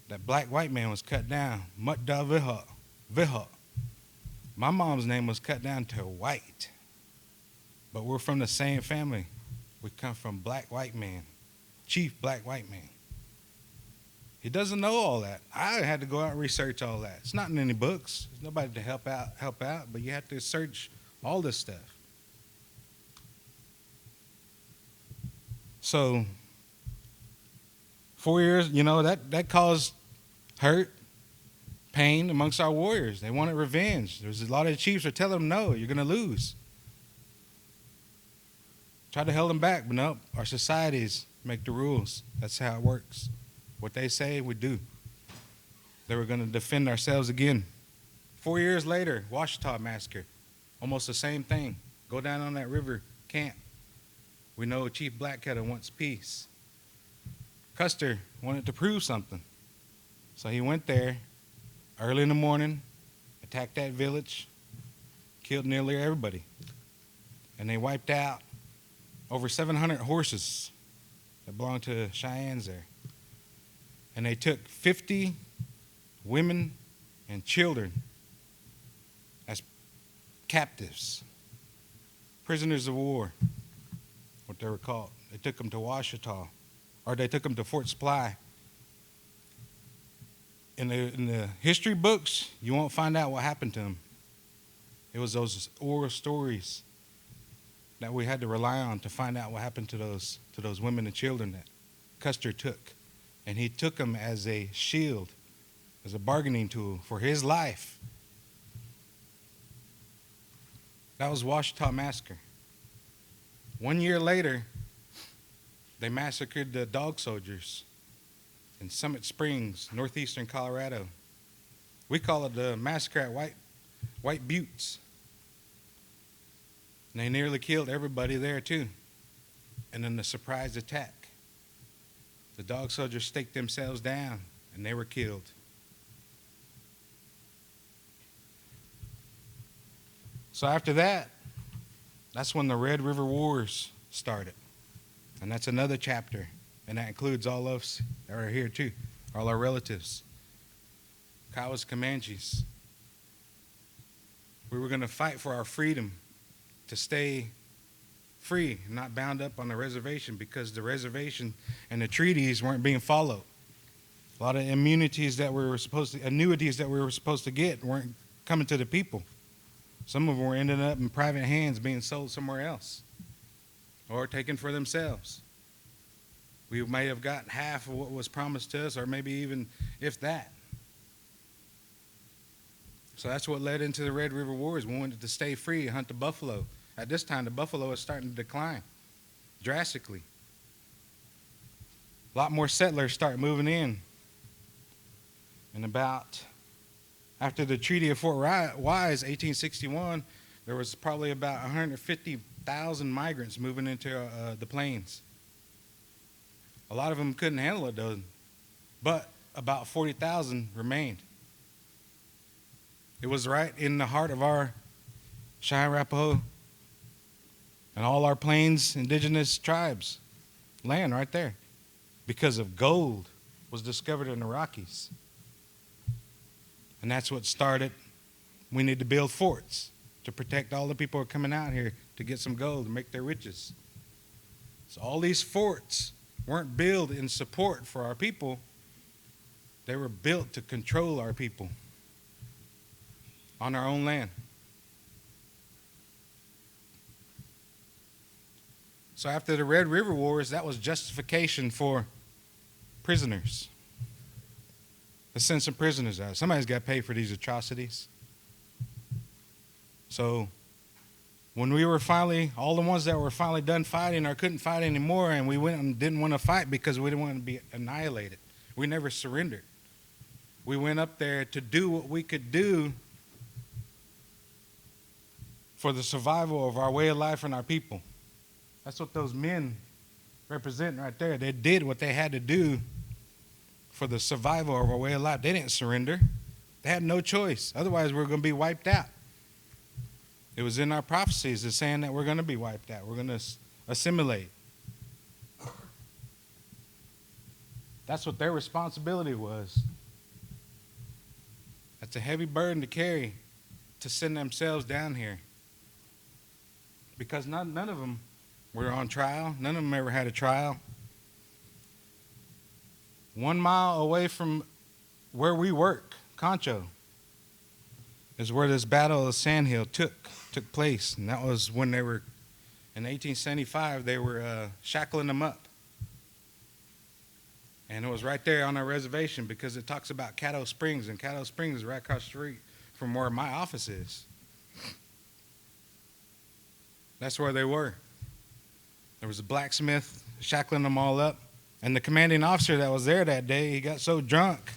That Black White Man was cut down, Mutda Viha. My mom's name was cut down to White. But we're from the same family. We come from Black White Man, Chief Black White Man. He doesn't know all that. I had to go out and research all that. It's not in any books. There's nobody to help out, but you have to search all this stuff. So 4 years, that caused hurt, pain amongst our warriors. They wanted revenge. There was a lot of chiefs were telling them, no, you're going to lose. Try to hold them back, but no, our societies make the rules. That's how it works. What they say, we do. They were going to defend ourselves again. 4 years later, Ouachita Massacre, almost the same thing. Go down on that river, camp. We know Chief Blackketter wants peace. Custer wanted to prove something. So he went there early in the morning, attacked that village, killed nearly everybody. And they wiped out over 700 horses that belonged to Cheyennes there. And they took 50 women and children as captives, prisoners of war, what they were called. They took them to Ouachita, or they took them to Fort Supply. In the history books, you won't find out what happened to them. It was those oral stories that we had to rely on to find out what happened to those women and children that Custer took. And he took them as a shield, as a bargaining tool for his life. That was Ouachita Massacre. 1 year later, they massacred the dog soldiers in Summit Springs, northeastern Colorado. We call it the massacre at White Buttes. And they nearly killed everybody there too. And then the surprise attack. The dog soldiers staked themselves down and they were killed. So after that, that's when the Red River Wars started. And that's another chapter. And that includes all of us that are here too, all our relatives. Kiowas, Comanches. We were going to fight for our freedom to stay free, not bound up on the reservation, because the reservation and the treaties weren't being followed. A lot of annuities that we were supposed to get weren't coming to the people. Some of them were ending up in private hands being sold somewhere else or taken for themselves. We may have gotten half of what was promised to us, or maybe even if that. So that's what led into the Red River Wars. We wanted to stay free, hunt the buffalo. At this time, the buffalo was starting to decline drastically. A lot more settlers start moving in. And after the Treaty of Fort Wise, 1861, there was probably about 150,000 migrants moving into the plains. A lot of them couldn't handle it, though, but about 40,000 remained. It was right in the heart of our Cheyenne, Arapaho, and all our plains indigenous tribes land right there, because of gold was discovered in the Rockies. And that's what started. We need to build forts to protect all the people who are coming out here to get some gold and make their riches. So all these forts weren't built in support for our people. They were built to control our people on our own land. So after the Red River Wars, that was justification for prisoners. Let's send some prisoners out. Somebody's got to pay for these atrocities. So when we were finally, all the ones that were finally done fighting or couldn't fight anymore, and we went and didn't want to fight because we didn't want to be annihilated. We never surrendered. We went up there to do what we could do for the survival of our way of life and our people. That's what those men represent right there. They did what they had to do for the survival of our way of life. They didn't surrender. They had no choice. Otherwise, we were going to be wiped out. It was in our prophecies, the saying that we're going to be wiped out. We're going to assimilate. That's what their responsibility was. That's a heavy burden to carry, to send themselves down here. Because none of them were on trial. None of them ever had a trial. 1 mile away from where we work, Concho, is where this Battle of the Sandhill took place. And that was when they were, in 1875, they were shackling them up. And it was right there on our reservation because it talks about Caddo Springs, and Caddo Springs is right across the street from where my office is. That's where they were. There was a blacksmith shackling them all up. And the commanding officer that was there that day, he got so drunk,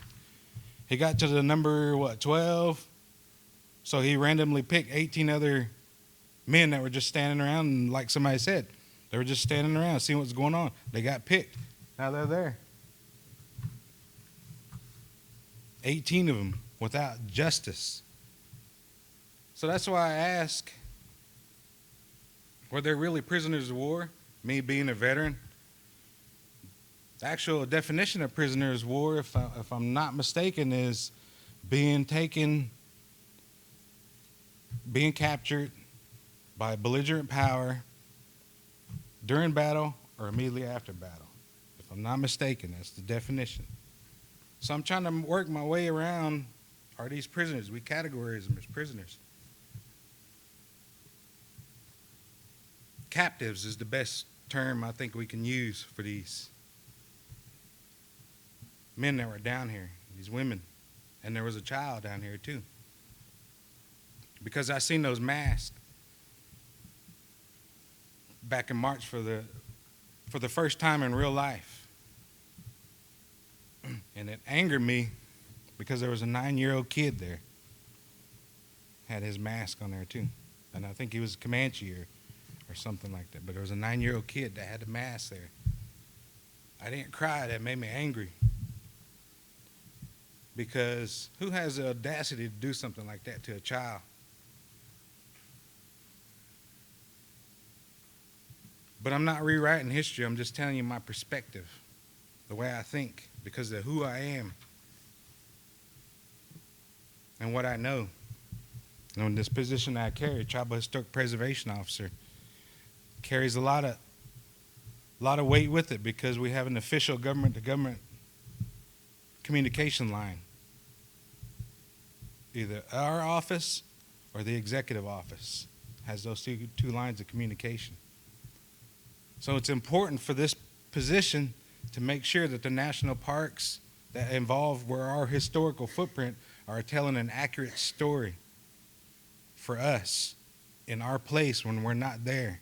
he got to the number, 12? So he randomly picked 18 other men that were just standing around, and like somebody said, they were just standing around seeing what's going on. They got picked. Now they're there. 18 of them without justice. So that's why I ask, were they really prisoners of war? Me being a veteran? The actual definition of prisoners of war, if I'm not mistaken, is being captured by a belligerent power during battle or immediately after battle. If I'm not mistaken, that's the definition. So I'm trying to work my way around, are these prisoners? We categorize them as prisoners. Captives is the best term I think we can use for these men that were down here, these women. And there was a child down here too. Because I seen those masks back in March for the first time in real life. And it angered me because there was a 9-year-old kid there. Had his mask on there too. And I think he was Comanche or something like that. But there was a 9-year-old kid that had a mask there. I didn't cry. That made me angry. Because who has the audacity to do something like that to a child? But I'm not rewriting history. I'm just telling you my perspective, the way I think, because of who I am and what I know. And in this position that I carry, Tribal Historic Preservation Officer, carries a lot of weight with it because we have an official government-to-government communication line. Either our office or the executive office has those two lines of communication. So it's important for this position to make sure that the national parks that involve where our historical footprint are telling an accurate story for us in our place when we're not there.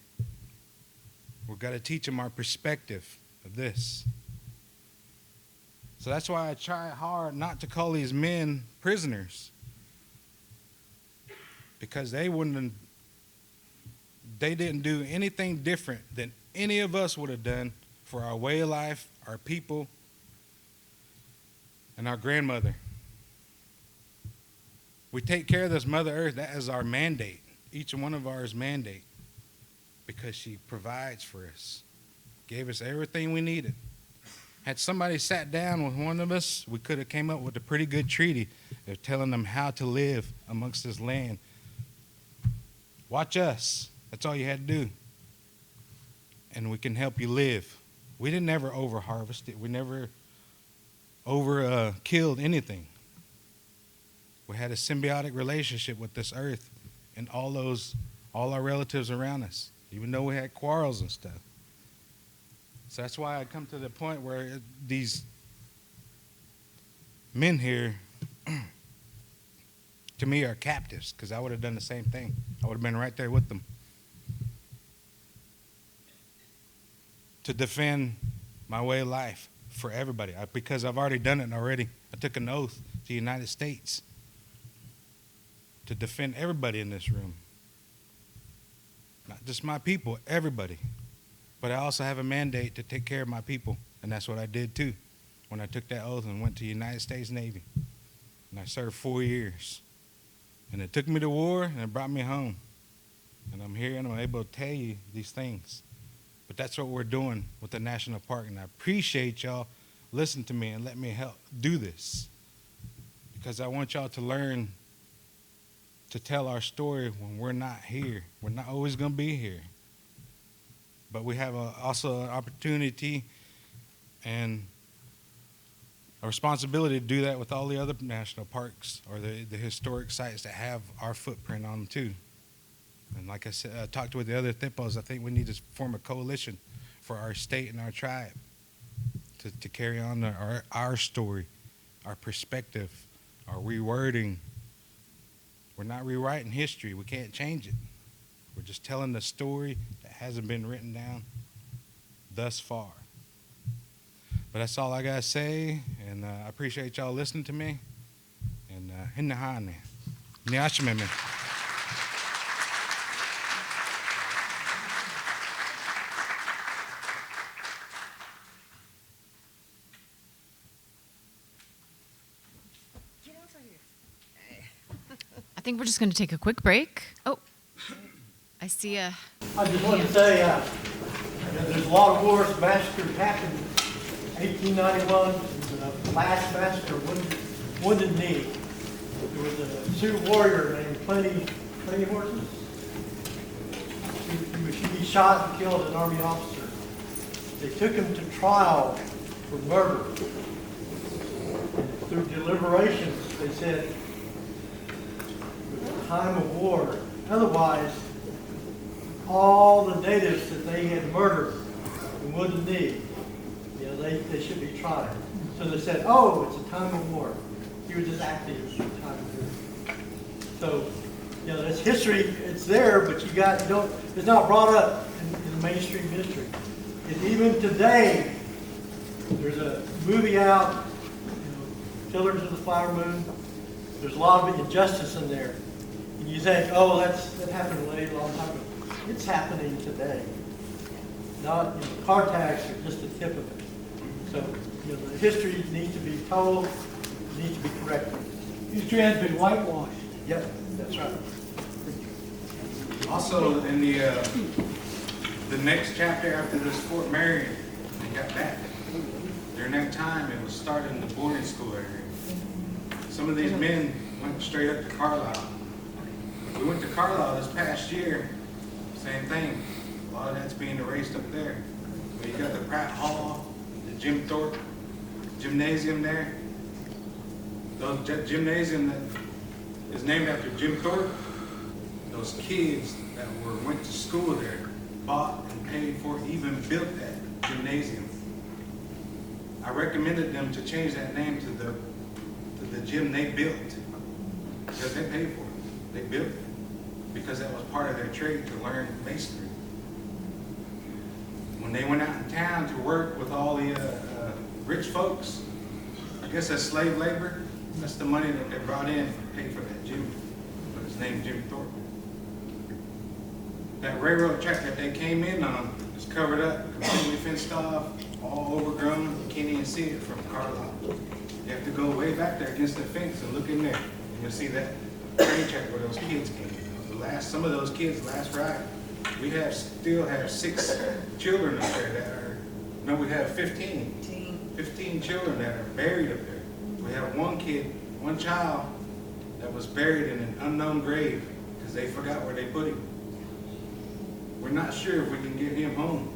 We've got to teach them our perspective of this. So that's why I try hard not to call these men prisoners, because they didn't do anything different than any of us would have done for our way of life, our people, and our grandmother. We take care of this Mother Earth. That is our mandate. Each one of ours mandate, because she provides for us, gave us everything we needed. Had somebody sat down with one of us, we could have came up with a pretty good treaty of telling them how to live amongst this land. Watch us. That's all you had to do. And we can help you live. We didn't ever over-harvest it. We never over-killed anything. We had a symbiotic relationship with this earth and all our relatives around us, even though we had quarrels and stuff. So that's why I come to the point where these men here, to me, are captives, because I would have done the same thing. I would have been right there with them to defend my way of life for everybody, because I've already done it already. I took an oath to the United States to defend everybody in this room. Not just my people, everybody. But I also have a mandate to take care of my people, and that's what I did too when I took that oath and went to the United States Navy. And I served 4 years. And it took me to war, and it brought me home. And I'm here, and I'm able to tell you these things. But that's what we're doing with the National Park, and I appreciate y'all listening to me and let me help do this, because I want y'all to learn to tell our story when we're not here. We're not always going to be here. But we have also an opportunity and a responsibility to do that with all the other national parks or the historic sites that have our footprint on them too. And like I said, I talked with the other Thipos. I think we need to form a coalition for our state and our tribe to carry on our story, our perspective, our rewording. We're not rewriting history. We can't change it. We're just telling the story that hasn't been written down thus far. But that's all I got to say, and I appreciate y'all listening to me. And hinahane. Niashimeme. I think we're just going to take a quick break. Oh, I see a... I just wanted to say, there's a lot of wars, massacres happened in 1891. The last massacre, Wounded Knee. There was a Sioux warrior named Plenty Horses. He shot and killed an Army officer. They took him to trial for murder. And through deliberations, they said, it was a time of war. Otherwise, all the natives that they had murdered in Wounded Knee, they should be tried. So they said, oh, it's a time of war. He was just acting as a time of war. So, that's history. It's there, but it's not brought up in the mainstream history. And even today, there's a movie out, Killers of the Flower Moon. There's a lot of injustice in there. And you think, oh, that happened a long time ago. It's happening today. Not, car tax are just the tip of it. So, the history needs to be told, needs to be corrected. History has been whitewashed. Yep, that's right. Also, in the next chapter after this Fort Marion, they got back. During that time, it was started in the boarding school area. Some of these men went straight up to Carlisle. We went to Carlisle this past year, same thing. A lot of that's being erased up there. But you got the Pratt Hall, the Jim Thorpe Gymnasium there. Those gymnasium that is named after Jim Thorpe, those kids that went to school there bought and paid for, even built that gymnasium. I recommended them to change that name to the gym they built, because they paid for it. They built it because that was part of their trade to learn masonry. When they went out in town to work with all the rich folks, I guess that's slave labor. That's the money that they brought in to pay for that gym. But his name's Jim Thorpe. That railroad track that they came in on is covered up, completely fenced off, all overgrown. You can't even see it from the car lot. You have to go way back there against the fence and look in there. And you'll see that train track where those kids came. Some of those kids last ride. We still have 6 children up there that are, no, we have 15 children that are buried up there. We have one child that was buried in an unknown grave because they forgot where they put him. We're not sure if we can get him home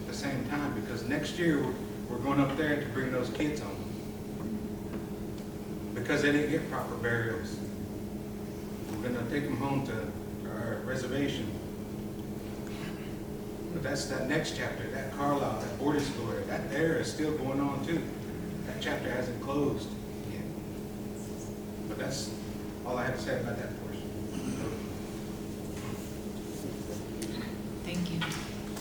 at the same time, because next year we're going up there to bring those kids home because they didn't get proper burials. We're going to take them home to our reservation. But that's that next chapter, that Carlisle, that boarding school, that there is still going on too. That chapter hasn't closed yet. But that's all I have to say about that portion. Thank you.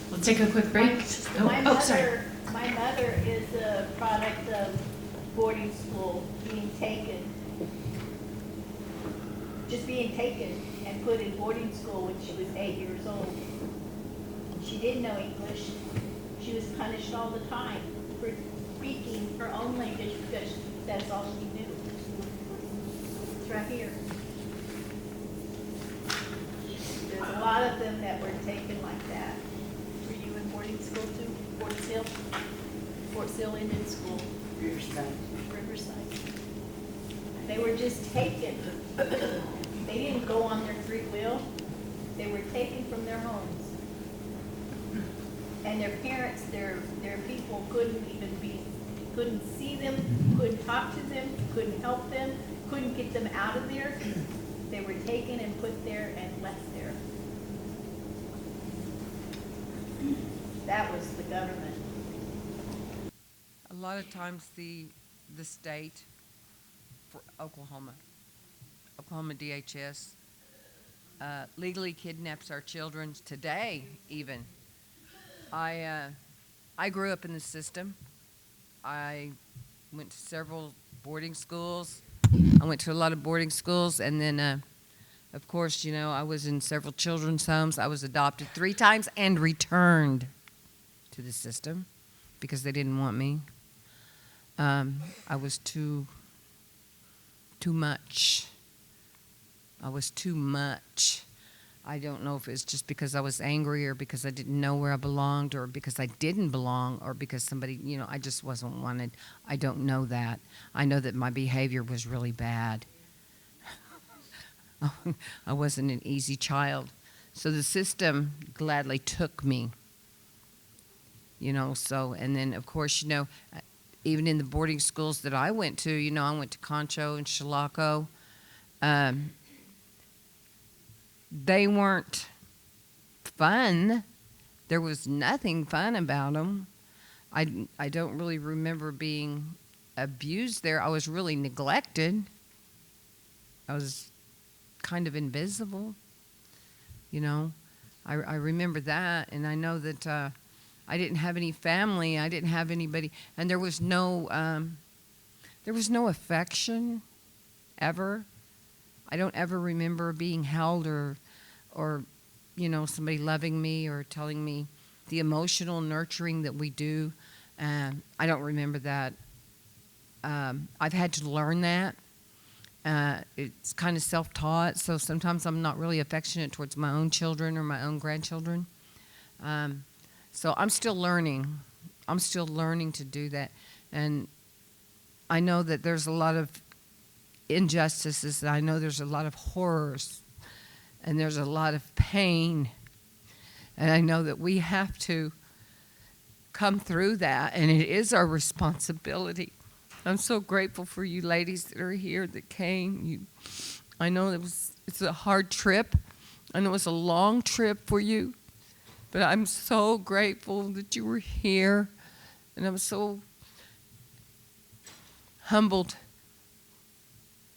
We'll take a quick break. Sorry. My mother is a product of boarding school being taken and put in boarding school when she was 8 years old. She didn't know English. She was punished all the time for speaking her own language because that's all she knew. It's right here. There's a lot of them that were taken like that. Were you in boarding school too? Fort Sill Indian School. Riverside. They were just taken. They didn't go on their free will. They were taken from their homes. And their parents, their people couldn't see them, couldn't talk to them, couldn't help them, couldn't get them out of there. They were taken and put there and left there. That was the government. A lot of times the state for Oklahoma DHS legally kidnaps our children today even. I grew up in the system. I went to several boarding schools. I went to a lot of boarding schools, and then, of course, you know, I was in several children's homes. I was adopted 3 times and returned to the system because they didn't want me. I was too much. I was too much. I don't know if it's just because I was angry or because I didn't know where I belonged or because I didn't belong or because somebody, you know, I just wasn't wanted. I don't know that. I know that my behavior was really bad. I wasn't an easy child. So the system gladly took me, you know, so, and then of course, you know, even in the boarding schools that I went to, you know, I went to Concho and Chilocco. They weren't fun. There was nothing fun about them. I don't really remember being abused there. I was really neglected. I was kind of invisible, you know. I remember that, and I know that I didn't have any family. I didn't have anybody, and there was no affection ever. I don't ever remember being held or you know, somebody loving me or telling me the emotional nurturing that we do. I don't remember that. I've had to learn that. It's kind of self-taught, so sometimes I'm not really affectionate towards my own children or my own grandchildren. So I'm still learning. I'm still learning to do that. And I know that there's a lot of injustices, and I know there's a lot of horrors, and there's a lot of pain, and I know that we have to come through that, and it is our responsibility. I'm so grateful for you ladies that are here that came. I know it's a hard trip. I know it was a long trip for you, but I'm so grateful that you were here, and I'm so humbled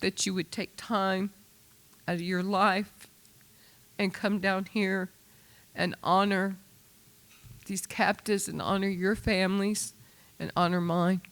that you would take time out of your life and come down here and honor these captives and honor your families and honor mine.